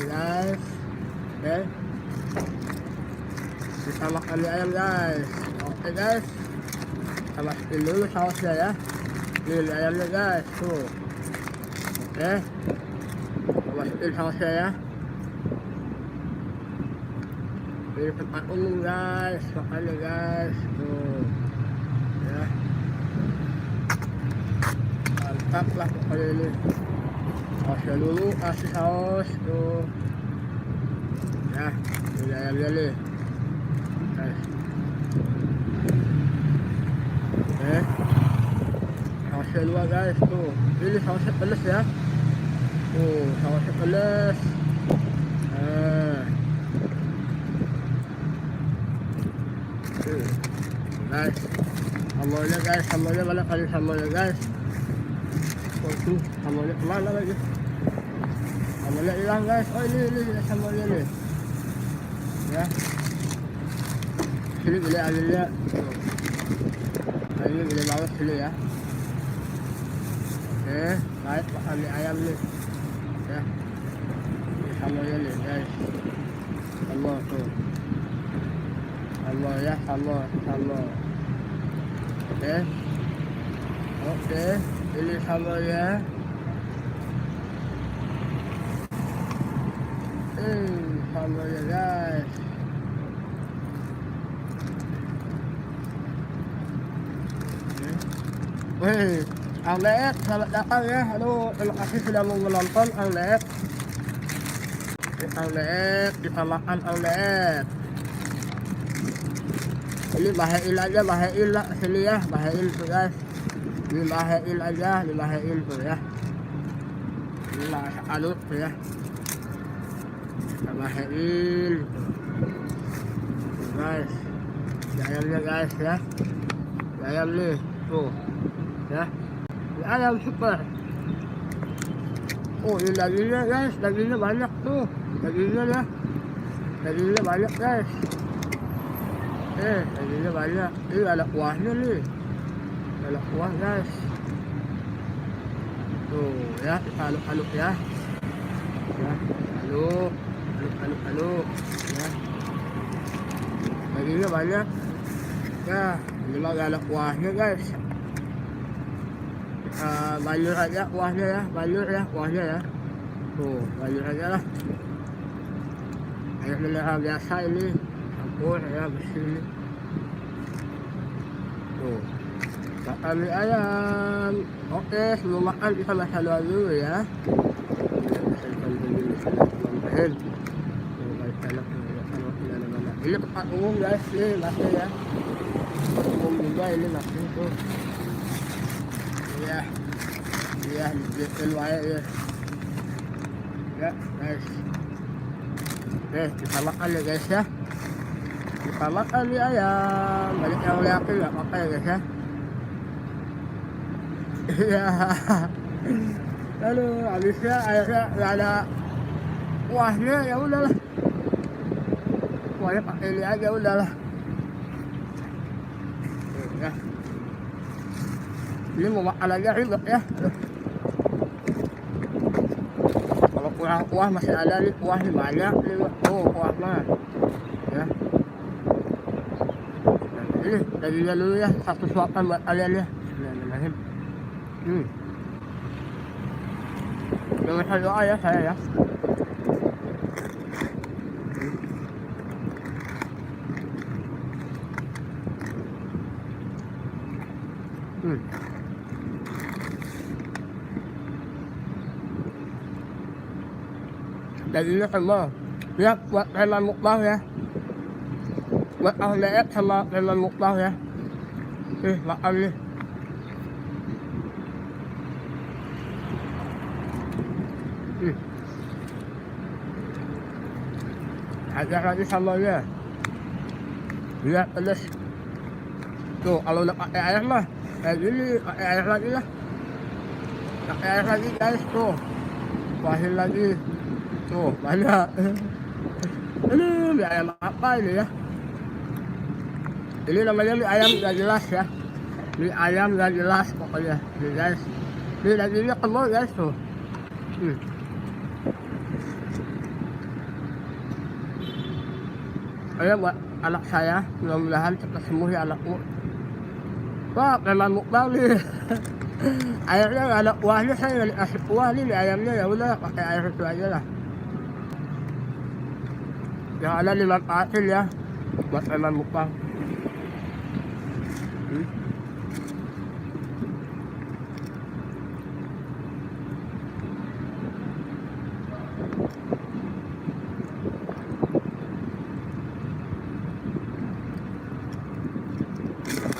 guys, oke, kita makan mie ayam guys. Oke guys, kita masukin dulu sausnya ya. Ini mie ayamnya guys, tuh. Oke, kita masukin sausnya ya. Ini tempat umum guys, makannya guys, tuh ya, mantap lah pokoknya ini. Sausnya dulu, kasih saus tuh ya, ini ayamnya nih guys. Oke, sausnya dua guys, tuh ini sausnya pedas ya, tuh sausnya pedas. Guys, sambalnya mana kali sambalnya guys. Waduh, sambalnya kemana lagi? Sambalnya hilang guys. Oh ini sambalnya nih ya. Sini gede airnya. Airnya gede banget sini ya. Oke, baik, makan mie ayam nih ya. Ini sambalnya nih guys. Sambal tuh, sambal ya, sambal. Oke, ini sambalnya. Sambalnya guys. Wih, Ang Leet, selamat datang ya. Aduh, terima kasih sudah mau menonton Ang Leet. Ang Leet, kita makan Ang Leet. Ini bahail aja, bahail lah sini ya, bahail tuh guys. Ini bahail aja, ini bahail tuh ya. Ini lah alut tuh ya. Kita bahail tuh guys. Ayamnya guys ya. Ayam nih tuh ya. Ini ayam super. Oh ini dagingnya guys, dagingnya banyak tuh. Dagingnya ya, dagingnya banyak guys. Dagingnya banyak. Ini ada kuahnya nih. Ada kuah guys. Tuh ya, kita aduk-aduk ya. Ya, aduk ya. Dagingnya banyak. Ya, ini mah gak ada kuahnya guys. Banyak aja kuahnya ya, banyak ya kuahnya ya. Tuh, banyak aja lah. Air mineral biasa ini. Campur ya bersih. Tuh, makan mie ayam. Oke, sebelum makan kita masak dulu ya. Ini tempat umum guys, nih masih ya. Umum juga ini masih tuh. Ya, iya di luar ya. Ya guys. Oke, kita makan ya guys ya. Kita makan mie ayam. Banyak yang liatin nggak apa-apa ya guys ya. Iya. Aduh, habisnya airnya nggak ada kuahnya, ya udahlah. Kuahnya pakai ini aja udahlah. Ya. Ini mau makan aja ribet ya. Kalau kurang kuah masih ada nih, kuah nih banyak nih. Oh kuah mah ya. Ini dagingnya dulu ya, satu suapan buat kalian ya. Bismillahirrahmanirrahim. Jangan doa ya saya ya. Dagingnya tebal ya, buat teman mukbang ya, buat Ang Leet sama teman mukbang ya. Makan nih. Ada lagi sambalnya. Lihat pedas. Tuh kalau udah pakai air mah kayak gini, pakai air lagi lah. Pakai air lagi guys tuh. Kuahin lagi. Tuh banyak. Ini mie ayam apa ini ya? Ini namanya mie ayam gak jelas ya. Mie ayam gak jelas pokoknya. Nih guys. Ini dagingnya tebal guys tuh. Ayo buat anak saya, mudah-mudahan cepat sembuh ya anakku. Wah, memang mukbang nih. Airnya nggak ada kuahnya, saya nggak dikasih kuah nih di ayamnya, ya udah pakai air itu aja lah. Yang ada dimanfaatin ya buat memang mukbang.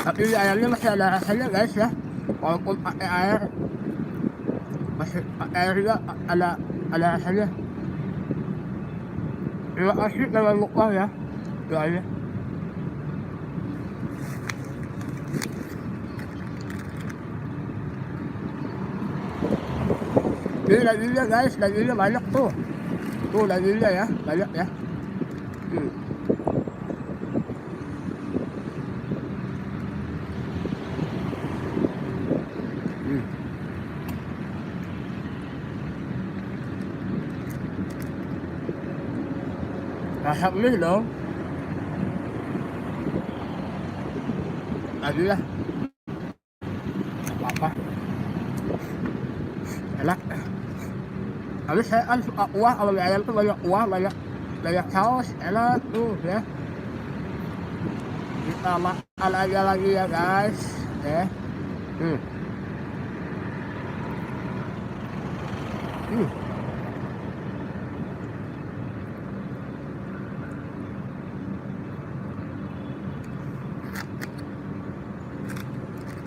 Tapi di ayamnya masih ada rasanya guys ya, walaupun pakai air masih pakai air juga ada rasanya. Terima kasih memang mukbang ya, doanya. Ini dagingnya guys, dagingnya banyak tuh. Tuh dagingnya ya, banyak ya. Masarap nih dong. Lagi lah. Apa-apa. Enak. Tapi saya kan suka kuah, kalau mie ayam tuh banyak kuah, banyak saus, enak tuh ya. Kita makan aja lagi ya guys. Ya.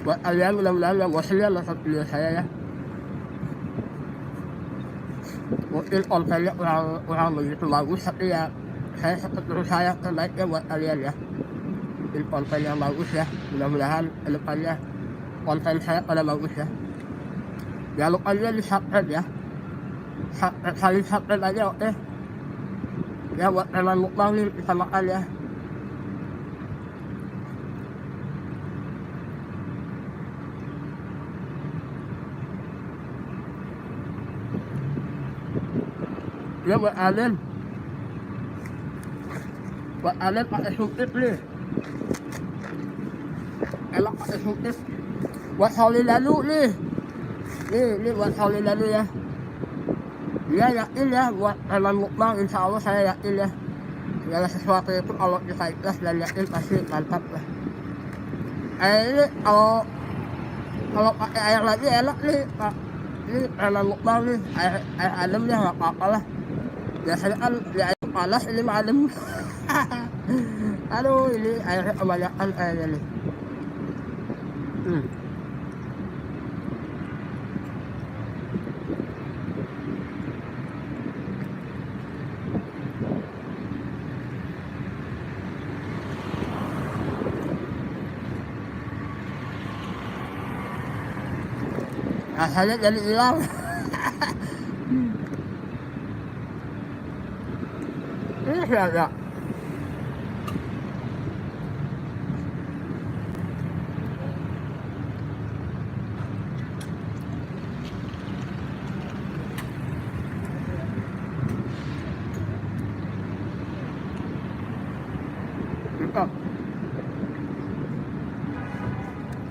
Buat kalian mudah-mudahan yang bosannya nonton video saya ya. Mungkin kontennya kurang begitu bagus, tapi ya saya tetap berusaha yang terbaiknya buat kalian ya. Bikin konten yang bagus ya, mudah-mudahan kedepannya konten saya pada bagus ya. Jangan lupa juga di subscribe ya, saling subscribe aja, oke? Ya buat teman mukbang nih bisa makan ya. Ya buat Alen pakai sumpit nih, enak pakai sumpit. Buat Sauli lalu nih, ini buat Sauli lalu ya. Dia yakin ya buat teman mukbang, insya Allah saya yakin ya. Segala sesuatu itu kalau kita ikhlas dan yakin pasti mantap lah. Ini kalau pakai air lagi enak nih Pak. Ini teman mukbang nih, air ademnya nggak apa-apa lah. Biasanya kan di air panas, ini adem. Aduh, ini airnya kebanyakan kayaknya nih. Rasanya jadi hilang. Ini siapa?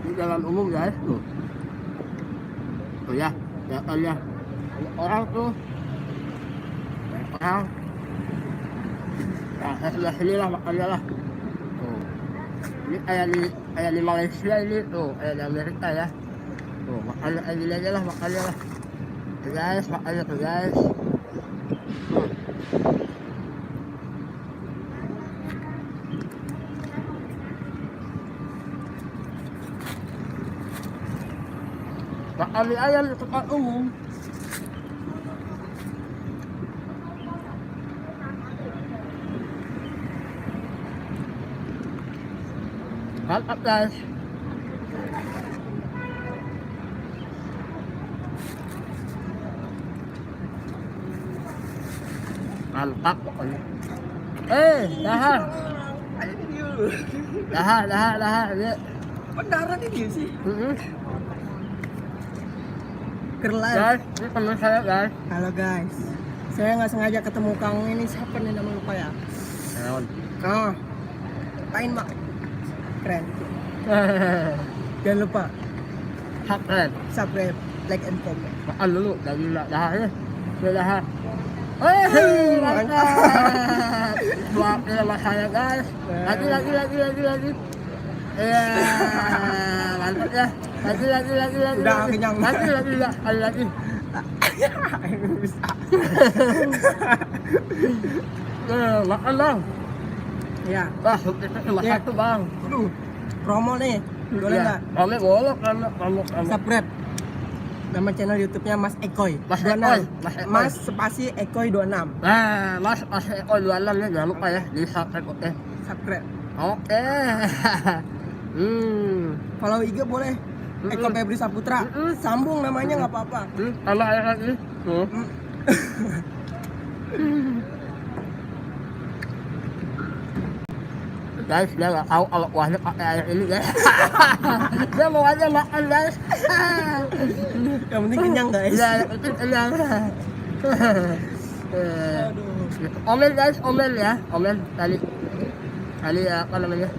Di jalan umum guys tuh. Tuh ya, kelihatan ya. Orang tuh. Orang. Nah, saya sebelah sini lah makannya lah. Tuh. Ini kayak di Malaysia ini tuh, kayak di Amerika ya. Tuh, makannya kayak gini aja lah, makannya lah. Tuh guys, makannya tuh guys. Makan mie ayam di tempat umum. Mantap guys. Mantap pokoknya. Dahar. Dahar. Beneran ini sih. Kerlas. Guys, ini teman saya guys. Halo guys. Saya nggak sengaja ketemu Kang ini, siapa nih nama lupa ya? Ayon. Oh. Pain mak. Keren. Jangan lupa Subscribe. subscribe, like and comment. Makan dulu dari lahanya. Lahat. Hey, mantap. Buatnya sama saya guys. Lagi. Iya, mantap ya. Lagi. Udah kenyang. Lagi. Bisa. Makan bang. Ya. Wah, itu cuma Ya. satu bang. Aduh. Promo nih. Boleh nggak? Boleh kalau Subscribe. Nama channel YouTube-nya Mas Ekoy. Mas 26. Ekoy, Mas Ekoy. Mas spasi Ekoy 26. Nah, Mas Eko jualan ya, jangan lupa ya di subscribe, oke. Subscribe. Oke. Follow IG boleh. Eko Febri Saputra. Sambung namanya nggak apa-apa. Tambah air lagi. Guys, dia nggak tahu kalau kuahnya pakai air ini guys. Dia mau aja makan guys. Yang penting kenyang guys. Iya, itu kenyang. Aduh. Omel guys, omel ya, omel tali apa namanya?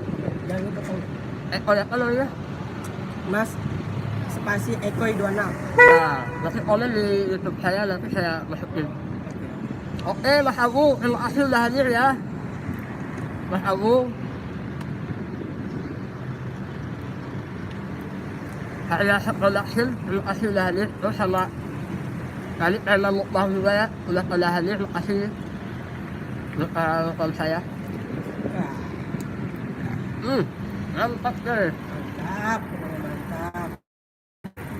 Jangan lupa follow. Apa namanya? Mas spasi Ekoy 26. Nah, nanti omel di YouTube saya nanti saya masukin. Oke, Mas Agung, terima kasih udah hadir ya, Mas Agung. Saya production, terima kasih udah hadir. Terus sama tadi karena mukbang juga ya, udah pada hadir, terima kasih nonton saya. Mantap deh. Mantap.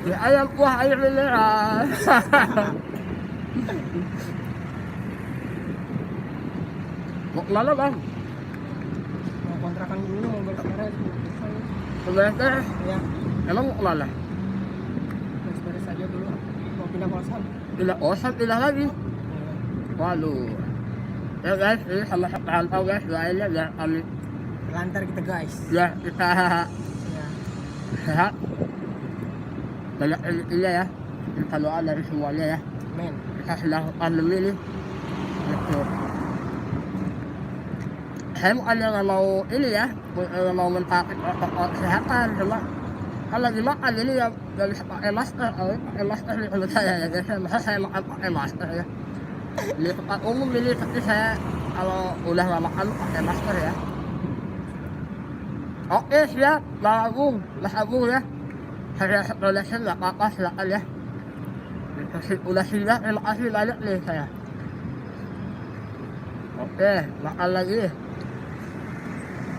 Ya ayam kuah air mineral. Mau kemana bang? Mau kontrakan dulu, mau beres-beres. Beres. Ya, Emang mau kemana? beres-beres aja dulu. Mau pindah kosan. Pindah kosan, pindah lagi. Waduh. Ya guys, ini sama pantau guys, doain ya biar kami Lantar kita guys. ya kita Ya. sehat. Banyak rezekinya ya. Kita doa dari semuanya ya. Men. Kita sedang pandemi nih. Gitu. Saya bukan yang nggak mau ini ya, nggak mau mentaati protokol kesehatan, cuma kan lagi makan ini ya nggak bisa pakai masker, pakai masker nih menurut saya ya guys. Masa saya makan pakai masker ya? Di tempat umum ini, tapi saya kalau udah nggak makan pakai masker ya. Oke siap, Mas Agung ya. Saya production nggak apa-apa, silakan ya. Udah siap, terima kasih banyak nih saya. Oke, makan lagi.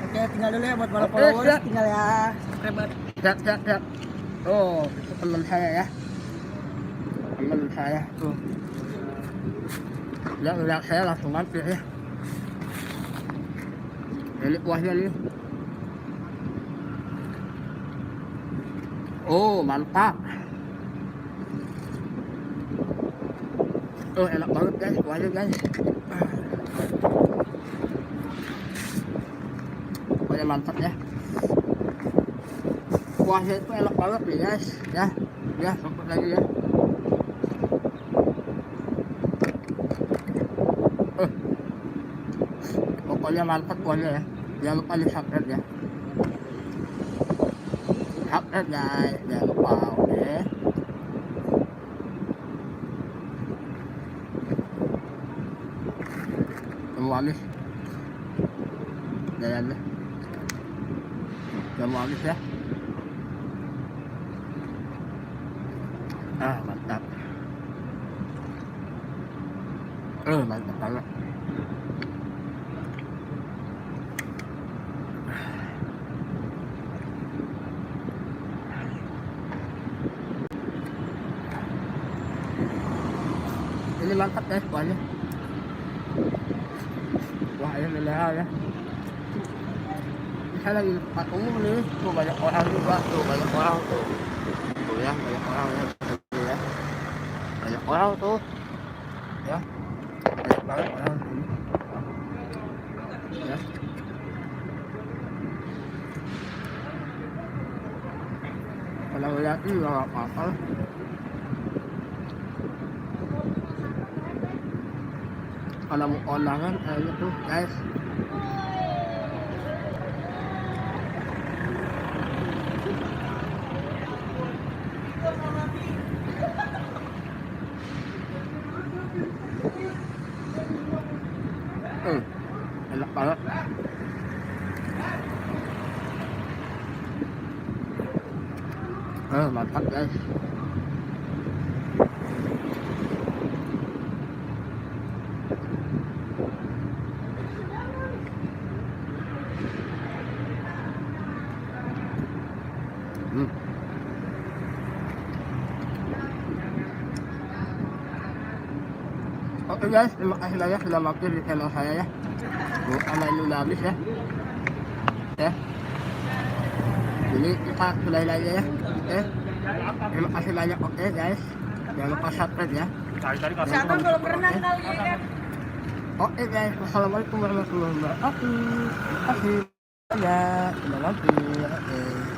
Oke, tinggal dulu ya buat para Oke, followers. siap. Tinggal ya. Subscribe. Siap. Oh, itu teman saya ya. Teman saya tuh. Dia ngeliat saya langsung mampir ya. Ini kuahnya nih. Oh, mantap. Oh, enak banget guys, kuahnya guys. Kuahnya mantap ya. Kuahnya itu enak banget nih guys. Ya, sempet lagi ya. Pokoknya mantap kuahnya ya. Jangan lupa di subscribe ya. Subscribe guys, jangan lupa, oke. Semua habis. Jalannya. Semua habis ya. Mantap. Mantap banget. Ini mantap guys kuahnya. Wah, ini mineral ya. Ini saya lagi di tempat umum nih. Tuh banyak orang juga. Tuh banyak orang tuh. Tuh ya, banyak orang ya. Tuh ya. Banyak orang tuh. Ya. Banyak banget orang sini. Ya. Kalau lihat ini nggak apa-apa. Kalau mau kondangan kayaknya tuh guys. Enak banget. Mantap guys. Oke guys, terima kasih banyak sudah mampir di channel saya ya. Karena ini udah habis ya. Ya. Jadi kita sudahin aja ya. Oke. Terima kasih banyak. Oke guys. Jangan lupa subscribe ya. Misalkan kalau berenang kali ya kan. Oke guys, wassalamualaikum warahmatullahi wabarakatuh. Terima kasih. Ya, sudah mampir. Oke.